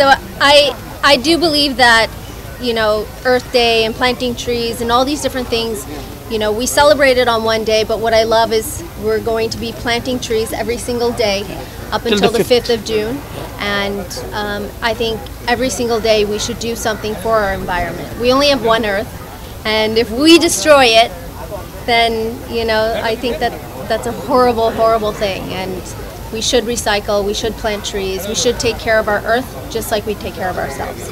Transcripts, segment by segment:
So I do believe that, you know, Earth Day and planting trees and all these different things, you know, we celebrate it on one day, but what I love is we're going to be planting trees every single day up until the 5th of June. And I think every single day we should do something for our environment. We only have one Earth, and if we destroy it, then, you know, I think that that's a horrible, horrible thing. And we should recycle, we should plant trees, we should take care of our Earth just like we take care of ourselves.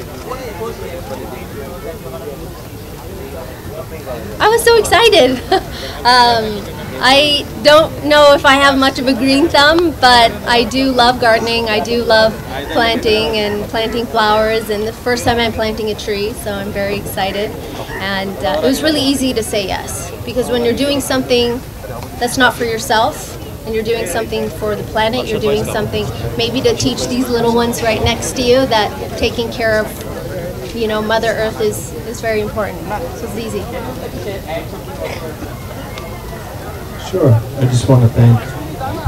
I was so excited. I don't know if I have much of a green thumb, but I do love gardening. I do love planting and planting flowers, and the first time I'm planting a tree, so I'm very excited. And it was really easy to say yes, because when you're doing something that's not for yourself, and you're doing something for the planet, you're doing something maybe to teach these little ones right next to you that taking care of, you know, Mother Earth is very important. So it's easy. Sure. I just want to thank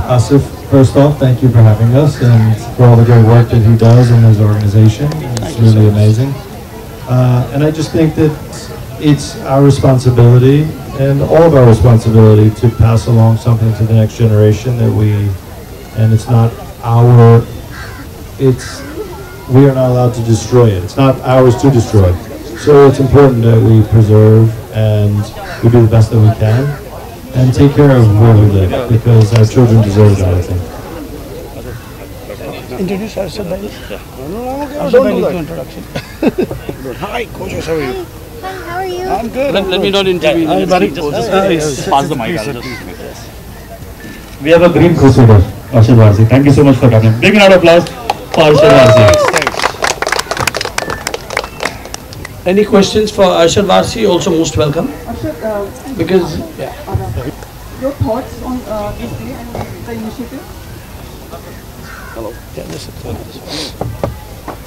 Asif. First off, thank you for having us and for all the great work that he does in his organization. It's really amazing. And I just think that it's our responsibility and all of our responsibility to pass along something to the next generation that and it's not we are not allowed to destroy it. It's not ours to destroy. So it's important that we preserve and we do the best that we can and take care of where we live, because our children deserve that, I think. Introduce Arshad Warsi. Arshad introduction. Hi, coach. How are you? Hi, how are you? I'm good. Let me not intervene. Just pass the mic. We have a green crusader, Arshad Warsi. Thank you so much for coming. Big round of applause for Arshad Warsi. Any questions for Arshad Warsi? Also most welcome. Arshad, Because your thoughts on this day and the initiative? hello. Yeah, this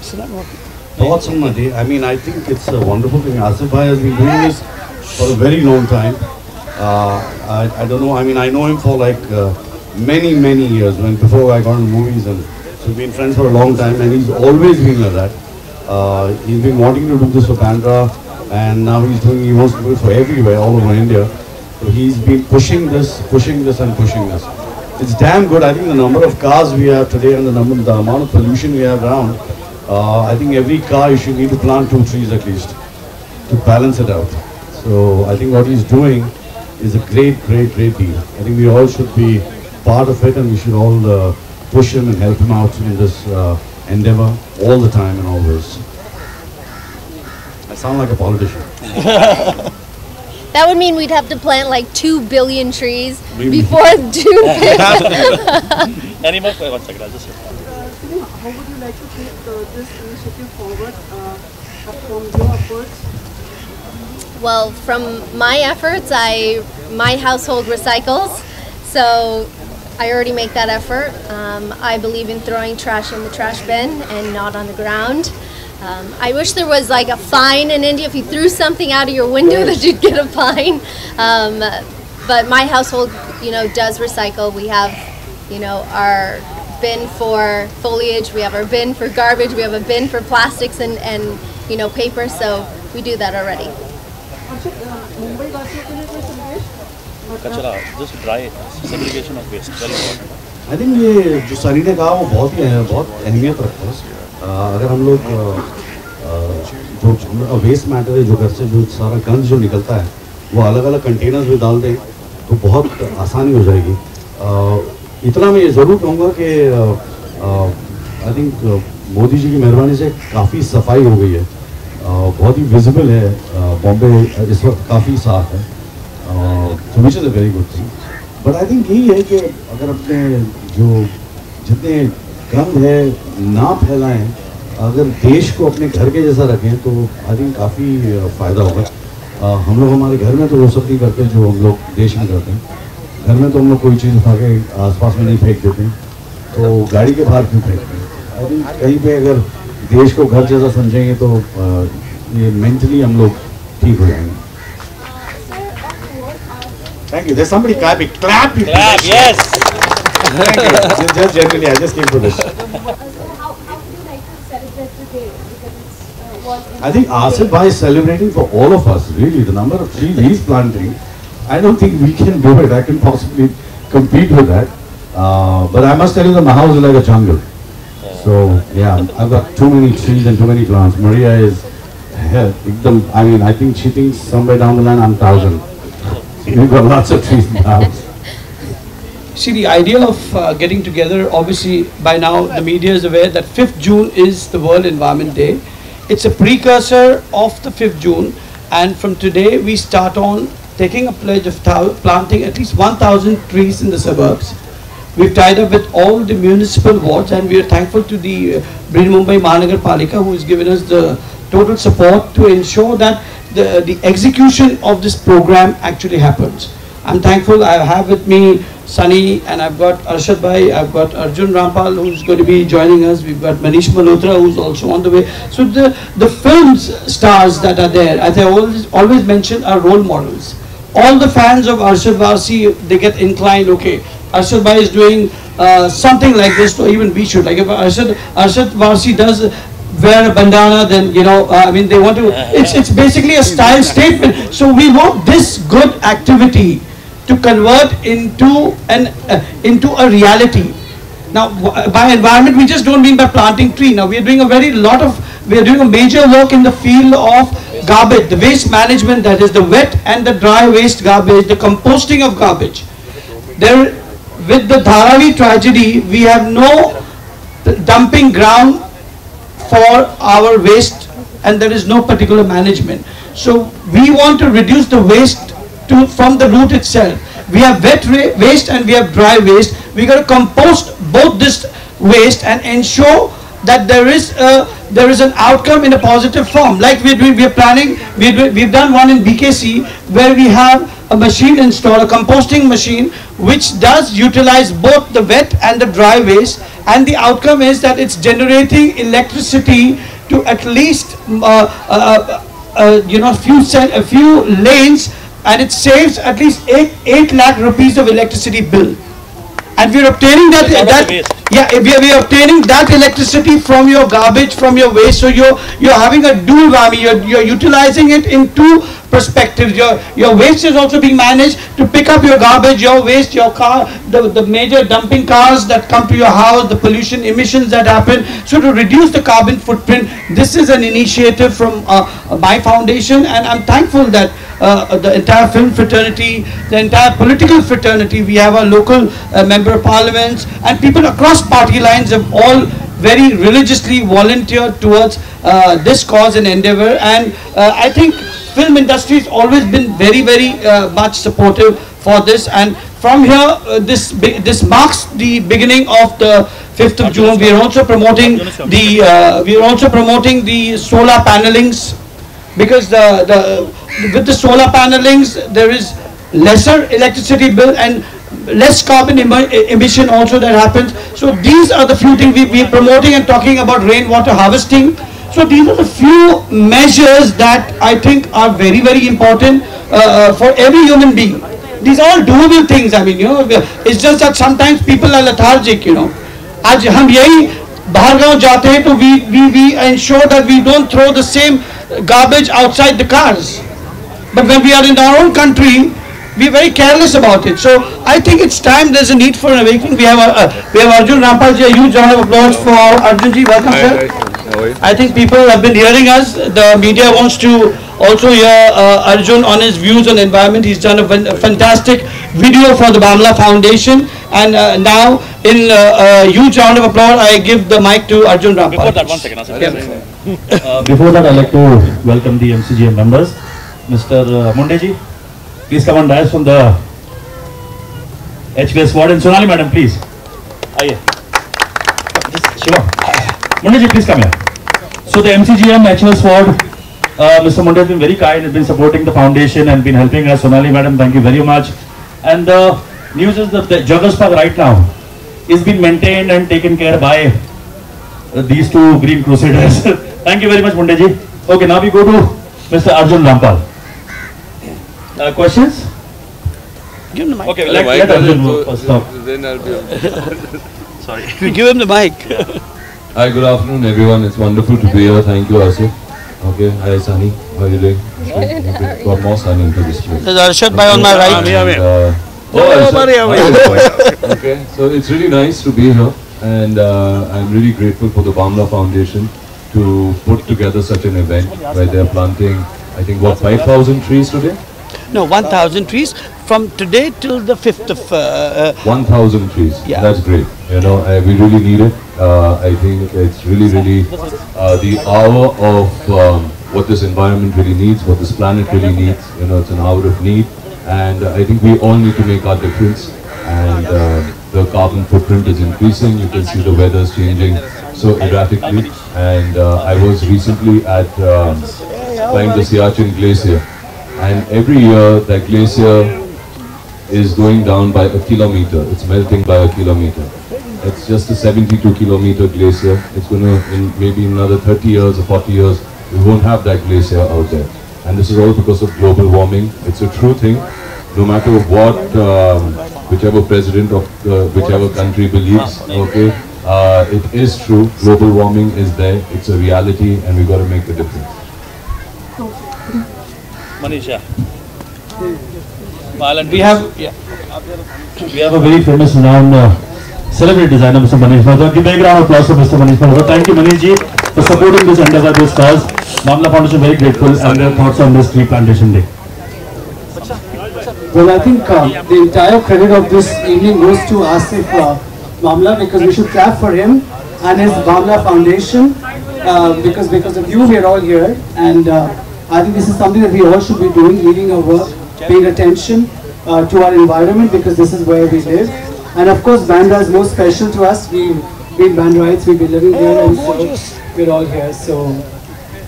is not working. Thoughts on my day? I mean, I think it's a wonderful thing. Asif Bhai has been doing this for a very long time. I don't know. I mean, I know him for like many years. Before I got into movies, and so we've been friends for a long time. And he's always been like that. He's been wanting to do this for Bandra, and now he wants to do it for everywhere, all over India. So he's been pushing this. It's damn good. I think the number of cars we have today and the amount of pollution we have around, I think every car you should need to plant 2 trees at least to balance it out. So I think what he's doing is a great deal. I think we all should be part of it, and we should all push him and help him out in this endeavor all the time and always. I sound like a politician. That would mean we'd have to plant like 2 billion trees before June 5th. Any more? One second, I'll just... How would you like to take this initiative forward from your efforts? Well, from my efforts, my household recycles, so I already make that effort. I believe in throwing trash in the trash bin and not on the ground. I wish there was like a fine in India if you threw something out of your window that you'd get a fine. But my household, you know, does recycle. We have, you know, our bin for foliage, we have our bin for garbage, we have a bin for plastics and you know, paper, so we do that already. Mumbai वासियों के लिए कोई संदेश? Kachra, just dry segregation of waste, very important. I think ये जो सनी ने कहा वो बहुत अहमियत रखता है. अगर हम लोग जो वेस्ट मैटर है, जो घर से जो सारा गंद जो निकलता है वो अलग-अलग कंटेनर्स में डाल दें तो बहुत आसानी हो जाएगी. इतना मैं ये ज़रूर कहूँगा कि आई थिंक मोदी जी की मेहरबानी से काफ़ी सफाई हो गई है. बहुत ही विजिबल है. बॉम्बे इस वक्त काफ़ी साफ है, which is a very good thing. But I think यही है कि अगर अपने जो जितने गंद है ना फैलाएं, अगर देश को अपने घर के जैसा रखें तो आई थिंक काफ़ी फ़ायदा होगा. हम लोग हमारे घर में तो वो सब नहीं करते जो हम लोग देश में करते हैं. घर में तो हम लोग कोई चीज़ उठा के आसपास में नहीं फेंक देते, तो गाड़ी के बाहर क्यों फेंकते हैं. आई थिंक कहीं पे अगर देश को घर जैसा समझेंगे तो ये मेंटली हम लोग ठीक हो जाएंगे. Thank you. There's somebody clapping. Clap! Clap, yes! Thank you. Just generally, I just came for this. How would you like to celebrate today? Because it's was I think Asif Bhai is celebrating for all of us, really. The number of trees he's planting, I don't think we can do it. I can possibly compete with that. But I must tell you that my house is like a jungle. So, yeah, I've got too many trees and too many plants. Maria is, I mean, I think she thinks somewhere down the line I'm 1,000. We've got lots of trees in the house. See, the idea of getting together, obviously by now the media is aware that 5th June is the World Environment Day. It's a precursor of the 5th June, and from today we start on taking a pledge of planting at least 1,000 trees in the suburbs. We've tied up with all the municipal wards, and we are thankful to the Mumbai Mahanagar Palika, who has given us the total support to ensure that the execution of this program actually happens. I'm thankful. I have with me Sunny, and I've got Arshad Bhai, I've got Arjun Rampal, who's going to be joining us. We've got Manish Malhotra, who's also on the way. So the films stars that are there, as I always mention, are role models. All the fans of Arshad Warsi, they get inclined, okay, Arshad Bhai is doing something like this, so even we should. Like if Arshad Warsi does wear a bandana, then, you know, I mean, they want to, it's basically a style statement. So we want this good activity to convert into a reality. Now, by environment, we just don't mean by planting tree. Now, we are doing a major work in the field of garbage, the waste management, that is the wet and the dry waste garbage, the composting of garbage. There, with the Dharavi tragedy, we have no dumping ground for our waste, and there is no particular management. So we want to reduce the waste from the root itself. We have wet waste and we have dry waste. We got to compost both this waste and ensure that there is an outcome in a positive form. Like we've done one in BKC where we have a machine installed, a composting machine, which does utilize both the wet and the dry waste, and the outcome is that it's generating electricity to at least a few lanes, and it saves at least 8 lakh rupees of electricity bill. And we are obtaining we are obtaining that electricity from your garbage, from your waste. So you're having a dual whammy. You're utilizing it in two perspectives. Your waste is also being managed to pick up your garbage, your waste, your car, the major dumping cars that come to your house, the pollution emissions that happen. So to reduce the carbon footprint, this is an initiative from my foundation, and I'm thankful that the entire film fraternity, the entire political fraternity, we have our local member of parliaments, and people across party lines have all very religiously volunteered towards this cause and endeavor. And I think film industry has always been very much supportive for this. And from here, this marks the beginning of the 5th of June. We are also promoting the solar panelings, because with the solar panelings there is lesser electricity bill and less carbon emission also that happens. So these are the few things we are promoting, and talking about rainwater harvesting. So these are the few measures that I think are very important for every human being. These are all doable things. I mean, you know, it's just that sometimes people are lethargic, you know. आज हम यही बाहर गांव जाते हैं तो we ensure that we don't throw the same garbage outside the cars. But when we are in our own country, we are very careless about it. So I think it's time. There's a need for an awakening. We have Arjun Rampal ji. A huge round of applause for Arjun ji. Welcome, sir. I think people have been hearing us. The media wants to also hear Arjun on his views on environment. He's done a fantastic video for the Bamla Foundation. And now, in a huge round of applause, I give the mic to Arjun Rampal. Before that, one second, Asif. Before that, I'd like to welcome the MCGM members. Mr. Mundeji, please come on dais from the HVS ward, and Sonali madam, please. Aye. Shiva. Mundeji, please come here. So the MCGM HVS ward, Mr. Munde has been very kind, has been supporting the foundation and been helping us. Sonali madam, thank you very much. And the news is that the Joggers Park right now is being maintained and taken care by these two green crusaders. Thank you very much, Mundeji. Okay, now we go to Mr. Arjun Rampal. Questions? Give him the mic. Okay, Let Arjun go first. Sorry. Give him the mic. Hi, good afternoon, everyone. It's wonderful to be here. Thank you, Asif. Okay, hi, Sunny. How are you doing? Good. Got more Sunny into this place. There's Arshad bhai on my right. Arshad. Okay, so it's really nice to be here, and I'm really grateful for the Bamla Foundation to put together such an event where they're planting, I think, what, 5,000 trees today? No, 1,000 trees from today till the 5th of... 1,000 trees. Yeah. That's great. You know, we really need it. I think it's really the hour of what this environment really needs, what this planet really needs. You know, it's an hour of need, and I think we all need to make our difference. And the carbon footprint is increasing. You can see the weather's changing so erratically. And I was recently at climbing the Siachen Glacier, and every year that glacier is going down by a kilometer. It's melting by a kilometer. It's just a 72-kilometer glacier. It's going to, in maybe another 30 years or 40 years, we won't have that glacier out there. And this is all because of global warming. It's a true thing. No matter what, whichever president of whichever country believes, okay, it is true. Global warming is there. It's a reality, and we've got to make a difference. Manisha. We have a very famous renowned celebrity designer, Mr. Manish Malhotra. Give a big round of applause for Mr. Manish Malhotra. Thank you, Manish ji, for supporting this endeavor, this cause. Bamla Foundation very grateful, and their thoughts on this tree plantation day. Well, I think the entire credit of this evening goes to Asif Bamla, because we should clap for him and his Bamla Foundation, because of you we are all here, and I think this is something that we all should be doing, leading our work, paying attention to our environment, because this is where we live. And of course, Bandra is most special to us. We've been Bandaites, we've been living here, and so we're all here. So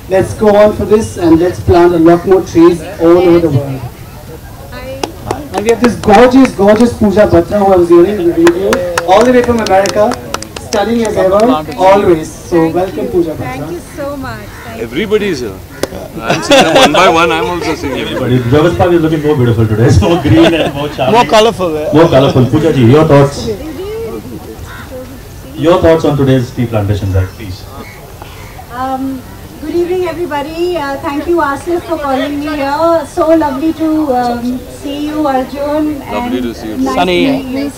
let's go on for this, and let's plant a lot more trees all over the world. And we have this gorgeous, gorgeous Pooja Batra, who I was hearing in the video, all the way from America, stunning as ever, always. So welcome, Pooja Batra. Thank you so much. Everybody's here. I'm seeing them one by one. I'm also seeing everybody. Jawad Park is looking more beautiful today. It's more green and more charming. more colorful. More colorful. Pooja ji, your thoughts? Your thoughts on today's tree plantation drive, please. Good evening, everybody. Thank you, Asif, for calling me here. So lovely to see you, Arjun. Lovely to see you. Nice Sunny. to meet you.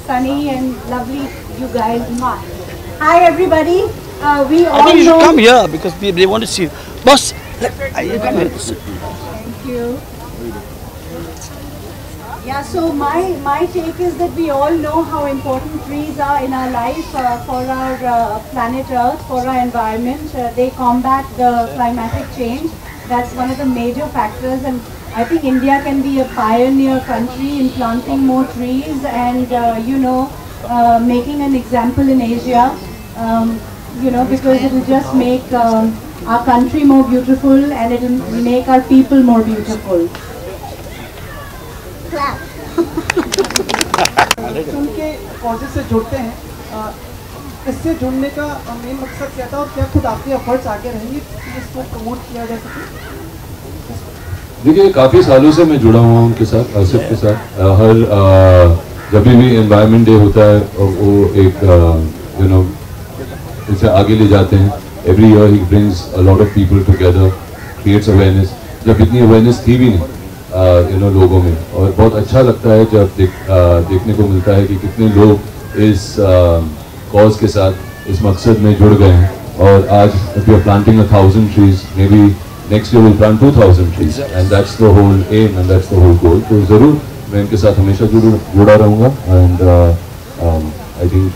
Sunny and lovely you guys. Hi, everybody. We all I think you should know. come here because they want to see you. Boss, you come here. Thank you. Yeah, so my take is that we all know how important trees are in our life for our planet Earth, for our environment. They combat the climatic change. That's one of the major factors, and I think India can be a pioneer country in planting more trees and making an example in Asia. Because it will just make our country more beautiful, and it will make our people more beautiful. Clap. उनके causes से जुड़ते हैं, इससे जुड़ने का main मकसद क्या था और क्या खुद आपके एफर्ट्स आगे रहेंगे कि इसको प्रमोट किया जा सके? देखिए, काफ़ी सालों से मैं जुड़ा हुआ हूँ उनके साथ, आसिफ के साथ। हर जब भी एनवायरनमेंट डे होता है वो एक इसे आगे ले जाते हैं। Every year he brings a lot of people together, creates awareness. जब इतनी अवेयरनेस थी भी नहीं लोगों में, और बहुत अच्छा लगता है जब देखने को मिलता है कि कितने लोग इस कॉज के साथ, इस मकसद में जुड़ गए हैं। और आज we are planting 1,000 trees, may be next year will plant 2,000 trees, and that's the whole aim and that's the whole goal. तो ज़रूर मैं इनके साथ हमेशा जुड़ा रहूँगा, and I think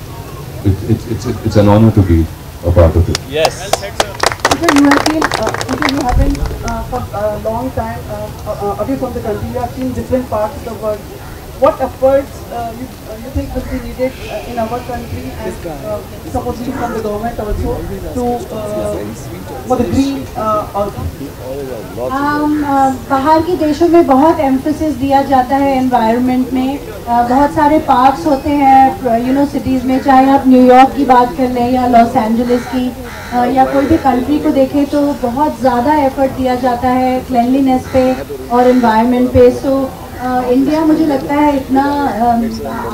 it's an honor to be a part of it. Yes. You have been for a long time away from the country. You have seen different parts of the world. What efforts you think will be needed in our country and supposedly from the government also to for the green बाहर के देशों में बहुत emphasis दिया जाता है environment में। बहुत सारे पार्क्स होते हैं सिटीज़ में, चाहे आप न्यूयॉर्क की बात कर लें या लॉस एंजलिस की या कोई भी कंट्री को देखें, तो बहुत ज़्यादा एफर्ट दिया जाता है क्लेanलीनेस पे और एनवायरनमेंट पे। सो इंडिया मुझे लगता है इतना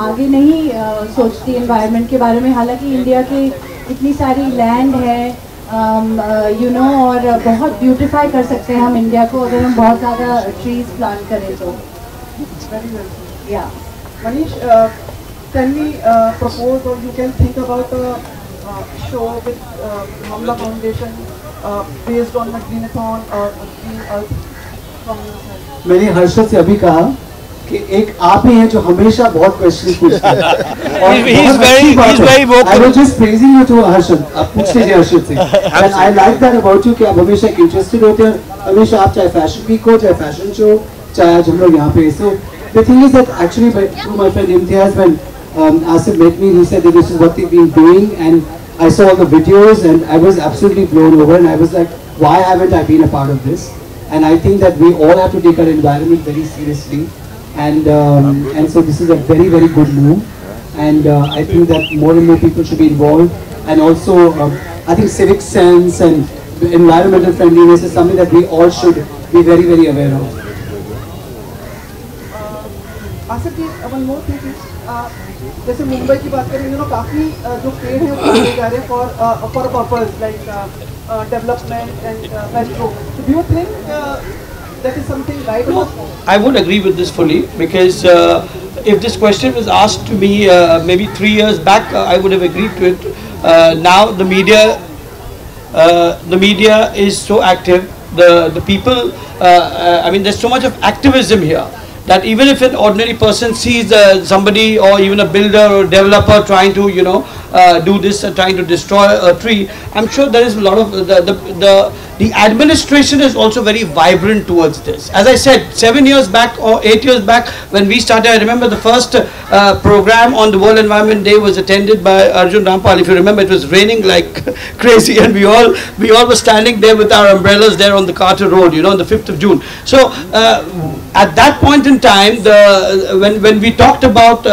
आगे नहीं सोचती एनवायरनमेंट के बारे में। हालांकि इंडिया के इतनी सारी लैंड है यू नो और बहुत ब्यूटिफाई कर सकते हैं हम इंडिया को अगर हम बहुत ज़्यादा ट्रीज प्लांट करें तो या Manish, can we propose or you can think about a show with Mamla Foundation based on the Greenathon or Green Earth from your side? मैंने हर्षद से अभी कहा कि एक आप ही हैं जो हमेशा बहुत क्वेश्चन पूछते हैं और he's very vocal. I was just praising you to Harshad, आप पूछ लीजिए हर्षद से and I like that about you कि आप हमेशा इंटरेस्टेड होते हैं हमेशा आप चाहे फैशन वीक हो चाहे फैशन शो चाहे आज हम लोग यहाँ पे so the thing is that actually through my friend Imtiaz when Asif met me he said that this is what they've been doing and I saw all the videos and I was absolutely blown over and I was like why haven't I been a part of this and I think that we all have to take our environment very seriously and so this is a very very good move and I think that more and more people should be involved and also I think civic sense and environmental friendliness is something that we all should be very very aware of. Asif ji one more thing जैसे मुंबई की बात करें you know काफ़ी जो पेड़ हैं वो लगाए जा रहे हैं for purpose like development and metro do you think that is something right? No, I would agree with this fully because if this question was asked to me maybe 3 years back, I would have agreed to it. Now the media is so active. The people, I mean, there's so much of activism here that even if an ordinary person sees somebody or even a builder or developer trying to, you know, do this, trying to destroy a tree, I'm sure there is a lot of the administration is also very vibrant towards this. As I said, 7 years back or 8 years back when we started, I remember the first program on the World Environment Day was attended by Arjun Rampal. If you remember, it was raining like crazy and we all were standing there with our umbrellas there on the Carter Road, you know, on the 5th of June. So at that point in time, when we talked about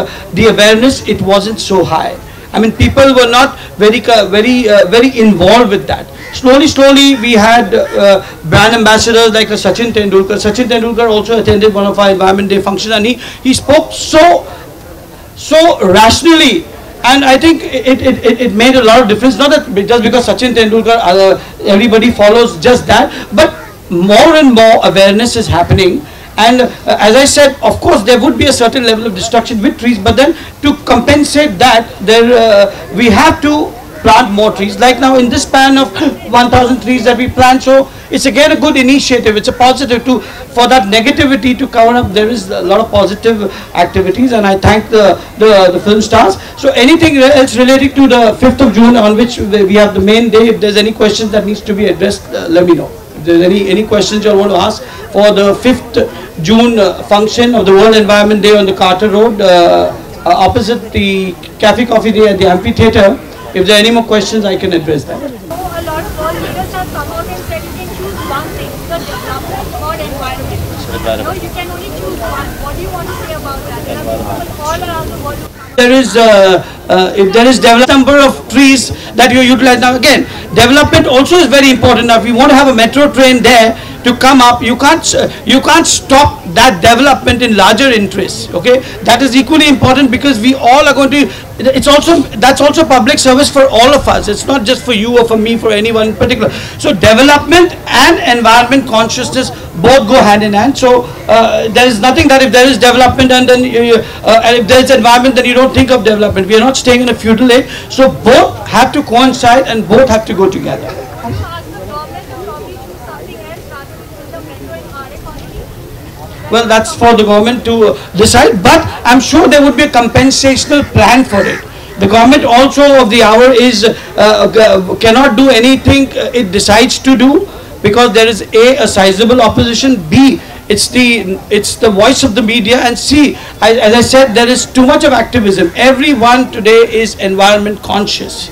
the awareness, it wasn't so high. I mean, people were not very involved with that. Slowly, we had brand ambassadors like Sachin Tendulkar. Sachin Tendulkar also attended one of our Environment Day functions, and he spoke so rationally, and I think it made a lot of difference. Not that just because Sachin Tendulkar, everybody follows just that, but more and more awareness is happening. And as I said, of course, there would be a certain level of destruction with trees, but then to compensate that, we have to plant more trees. Like now in this span of 1,000 trees that we plant, so it's again a good initiative. It's a positive for that negativity to cover up. There is a lot of positive activities, and I thank the film stars. So anything else relating to the 5th of June on which we have the main day, if there's any questions that needs to be addressed, let me know. If there's any questions you want to ask for the 5th June function of the World Environment Day on the Carter Road, opposite the Cafe Coffee Day at the amphitheater. If there are any more questions, I can address that. So a lot of world leaders have come out and said you can choose one thing, the development or environment. No, you can only choose one. What do you want to say about that? There are people all around the world. If there is developed number of trees that you utilize. Now again, development also is very important. Now if you want to have a metro train there to come up, you can't stop that development in larger interests. Okay, that is equally important because we all are going to. That's also public service for all of us. It's not just for you or for me, for anyone in particular. So development and environment consciousness both go hand in hand. So there is nothing that if there is development and then and if there is environment, then you don't think of development. We are not staying in a feudal age. So both have to coincide and both have to go together. Well, that's for the government to decide, but I'm sure there would be a compensational plan for it. The government also of the hour is cannot do anything it decides to do because there is a sizable opposition. B, it's the voice of the media, and C, as I said, there is too much of activism. Everyone today is environment conscious.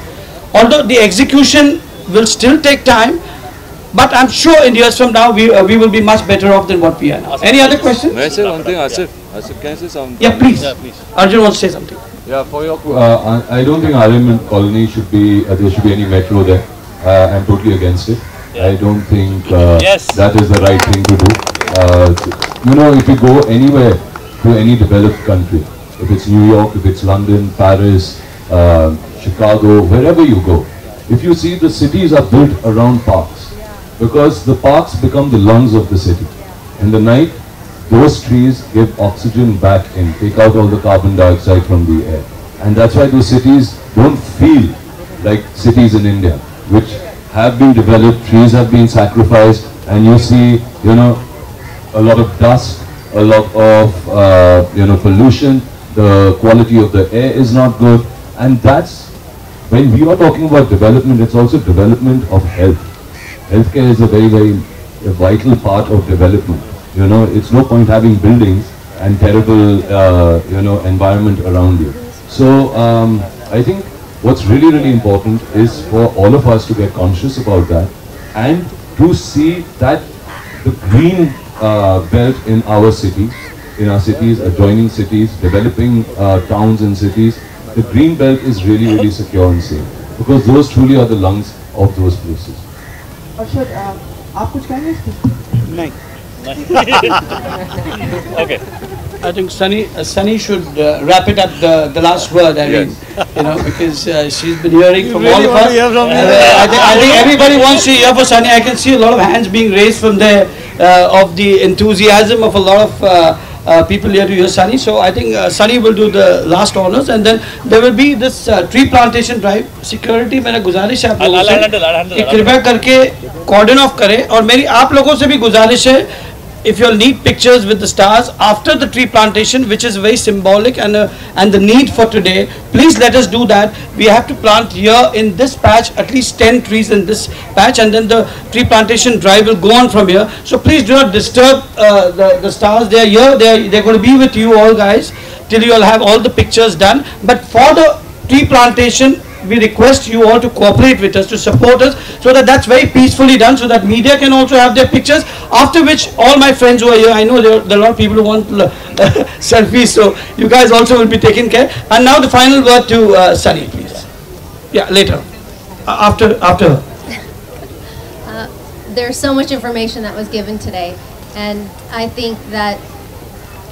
Although the execution will still take time, but I'm sure in years from now we will be much better off than what we are now. Any other questions? May I say one thing, Asif? Asif, can I say something? Yeah, please. Arjun wants to say something. Yeah, for your, I don't think RM Colony should be, there should be any metro there. I'm totally against it. Yeah. I don't think that is the right thing to do. You know, if you go anywhere to any developed country, if it's New York, if it's London, Paris, Chicago, wherever you go, If you see, the cities are built around parks because the parks become the lungs of the city. In the night, those trees give oxygen back in, take out all the carbon dioxide from the air. And that's why those cities don't feel like cities in India, which have been developed, trees have been sacrificed, and you see, you know, a lot of dust, a lot of, you know, pollution, the quality of the air is not good. And that's, when we are talking about development, it's also development of health. Healthcare is a very, very vital part of development. You know, it's no point having buildings and terrible, you know, environment around you. So I think what's really, really important is for all of us to get conscious about that and to see that the green belt in our cities, adjoining cities, developing towns and cities, the green belt is really, really secure and safe because those truly are the lungs of those places. Arshad, आप कुछ कहेंगे इसमें? नहीं. Okay. I think Sunny should wrap it up the last word. I mean, you know, because she's been hearing from all of us. I think everybody wants to hear for Sunny. I can see a lot of hands being raised from there of the enthusiasm of a lot of people here to hear Sunny. So I think Sunny will do the last honors, and then there will be this tree plantation drive. Security मेरा गुजारिश है आप लोगों से कि कृपया करके cordon off करें और मेरी आप लोगों से भी गुजारिश है. If you all need pictures with the stars after the tree plantation, which is very symbolic and the need for today, please let us do that. We have to plant here in this patch at least 10 trees in this patch, and then the tree plantation drive will go on from here. So please do not disturb the stars. They are here. They're going to be with you all guys till you all have all the pictures done. But for the tree plantation, we request you all to cooperate with us, to support us, so that that's very peacefully done, so that media can also have their pictures, after which all my friends who are here, I know there are a lot of people who want selfies, so you guys also will be taken care. And now the final word to Sunny, please. Yeah, later. After her. There's so much information that was given today, and I think that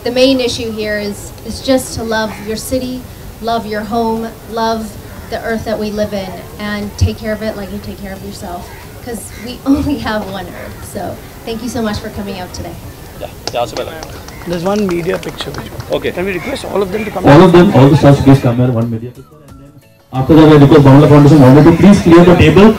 the main issue here is just to love your city, love your home, love the earth that we live in, and take care of it like you take care of yourself, because we only have one earth. So thank you so much for coming out today. There's one media picture. Okay. Can we request all of them to come? All of them, all the stars, please come here. One media picture, and then after that I request Bangla Foundation wanted to please clear the table